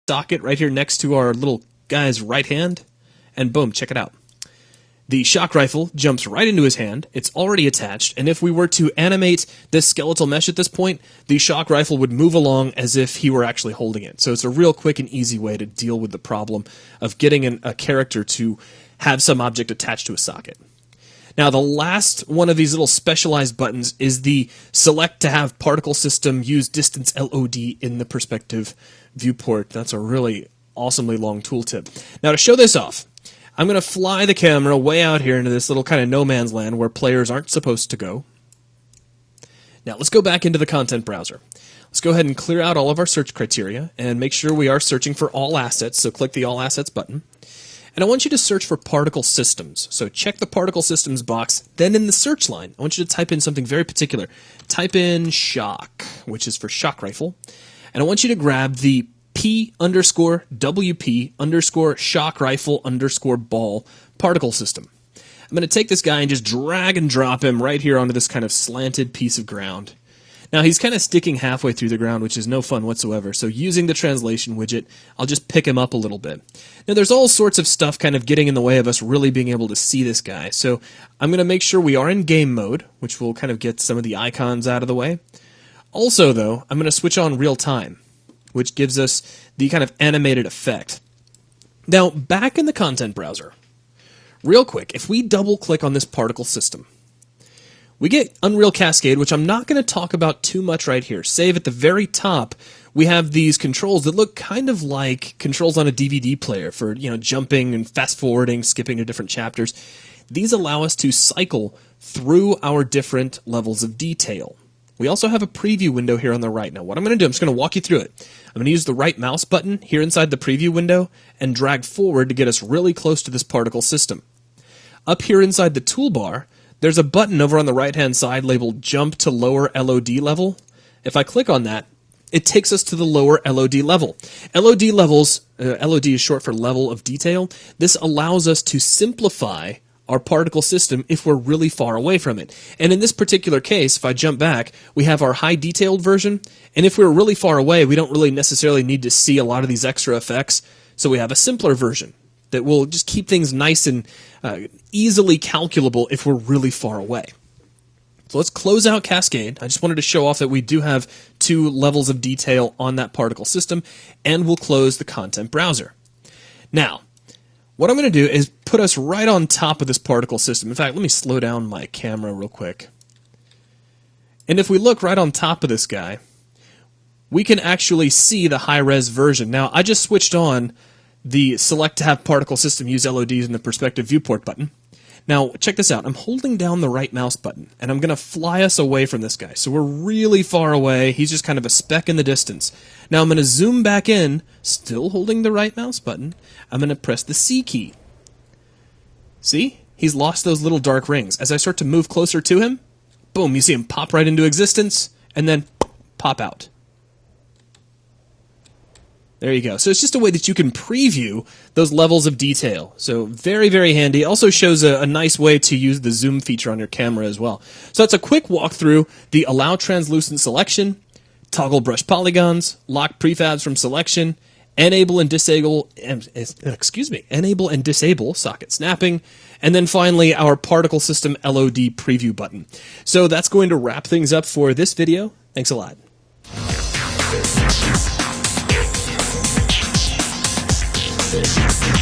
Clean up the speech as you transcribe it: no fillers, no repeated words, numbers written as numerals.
socket right here next to our little guy's right hand, and boom, check it out. The shock rifle jumps right into his hand. It's already attached, and if we were to animate this skeletal mesh at this point, the shock rifle would move along as if he were actually holding it. So it's a real quick and easy way to deal with the problem of getting a character to have some object attached to a socket. Now, the last one of these little specialized buttons is the select to have particle system use distance LOD in the perspective viewport. That's a really awesomely long tooltip. Now, to show this off, I'm going to fly the camera way out here into this little kind of no man's land where players aren't supposed to go. Now, let's go back into the content browser. Let's go ahead and clear out all of our search criteria and make sure we are searching for all assets, so click the All Assets button. And I want you to search for particle systems. So check the particle systems box. Then in the search line, I want you to type in something very particular. Type in shock, which is for shock rifle. And I want you to grab the P_WP_shock rifle ball particle system. I'm going to take this guy and just drag and drop him right here onto this kind of slanted piece of ground. Now he's kind of sticking halfway through the ground, which is no fun whatsoever. So using the translation widget, I'll just pick him up a little bit. Now there's all sorts of stuff kind of getting in the way of us really being able to see this guy. So I'm going to make sure we are in game mode, which will kind of get some of the icons out of the way. Also though, I'm going to switch on real time, which gives us the kind of animated effect. Now, back in the content browser, real quick, if we double-click on this particle system, we get Unreal Cascade, which I'm not going to talk about too much right here. Save at the very top, we have these controls that look kind of like controls on a DVD player for, jumping and fast-forwarding, skipping to different chapters. These allow us to cycle through our different levels of detail. We also have a preview window here on the right. Now, what I'm going to do, I'm just going to walk you through it. I'm going to use the right mouse button here inside the preview window and drag forward to get us really close to this particle system. Up here inside the toolbar, there's a button over on the right-hand side labeled Jump to Lower LOD Level. If I click on that, it takes us to the lower LOD level. LOD levels, LOD is short for level of detail. This allows us to simplify our particle system if we're really far away from it. And in this particular case, if I jump back, we have our high detailed version, and if we're really far away, we don't really necessarily need to see a lot of these extra effects, so we have a simpler version that will just keep things nice and easily calculable if we're really far away. So let's close out Cascade. I just wanted to show off that we do have 2 levels of detail on that particle system, and we'll close the content browser. Now, what I'm going to do is put us right on top of this particle system. In fact, let me slow down my camera real quick. And if we look right on top of this guy, we can actually see the high-res version. Now, I just switched on the Select to Have Particle System Use LODs in the Perspective Viewport button. Now, check this out. I'm holding down the right mouse button, and I'm going to fly us away from this guy. So we're really far away. He's just kind of a speck in the distance. Now I'm going to zoom back in, still holding the right mouse button. I'm going to press the C key. See? He's lost those little dark rings. As I start to move closer to him, boom, you see him pop right into existence, and then pop out. There you go. So it's just a way that you can preview those levels of detail. So very, very handy. It also shows a nice way to use the zoom feature on your camera as well. So that's a quick walkthrough. The Allow Translucent Selection, Toggle Brush Polygons, Lock Prefabs from Selection, Enable and Disable Socket Snapping, and then finally our Particle System LOD Preview button. So that's going to wrap things up for this video. Thanks a lot. We'll be right back.